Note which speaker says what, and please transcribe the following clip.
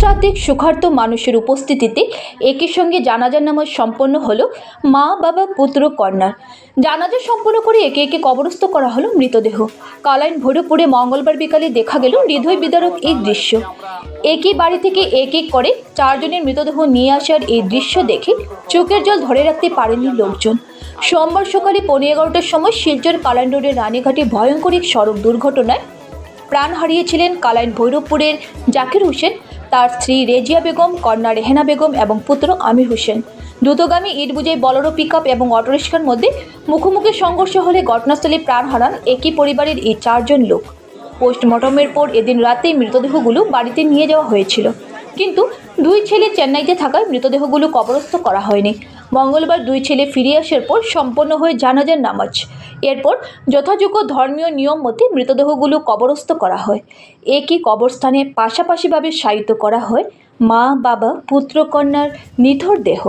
Speaker 1: সহস্রাধিক সুখার্ত মানুষের উপস্থিতিতে একই সঙ্গে জানাজার নামাজ সম্পন্ন হলো মা বাবা পুত্র কন্যার। জানাজা সম্পন্ন করে একে একে কবরস্থ করা হলো মৃতদেহ। কালাইন ভৈরবপুরে মঙ্গলবার বিকালে দেখা গেল হৃদয় বিদারক এই দৃশ্য। একই বাড়ি থেকে এক এক করে 4 জনের মৃতদেহ নিয়ে আসার এই দৃশ্য দেখে চোখের জল ধরে রাখতে পারেননি লোকজন। সোমবার সকালে 11:15টার সময় শিলচর কালাইন রোডের রানীঘাটে ভয়ঙ্কর এক সড়ক দুর্ঘটনায় প্রাণ হারিয়েছিলেন কালাইন ভৈরবপুরের জাকির হোসেন, তার স্ত্রী রেজিয়া বেগম, কন্যা রেহেনা বেগম এবং পুত্র আমির হোসেন। দ্রুতগামী ইটবোঝাই বলেরো পিকআপ এবং অটোরিকশার মধ্যে মুখোমুখি সংঘর্ষ হলে ঘটনাস্থলে প্রাণ হারান একই পরিবারের এই 4 জন লোক। পোস্টমর্টমের পর এদিন রাতেই মৃতদেহগুলো বাড়িতে নিয়ে যাওয়া হয়েছিল, কিন্তু 2 ছেলে চেন্নাইতে থাকায় মৃতদেহগুলো কবরস্থ করা হয়নি। মঙ্গলবার 2 ছেলে ফিরে আসার পর সম্পন্ন হয় জানাজার নামাজ। এরপর যথাযোগ্য ধর্মীয় নিয়ম মতে মৃতদেহগুলো কবরস্থ করা হয়। একই কবরস্থানে পাশাপাশিভাবে শায়িত করা হয় মা বাবা পুত্র কন্যার নিথর দেহ।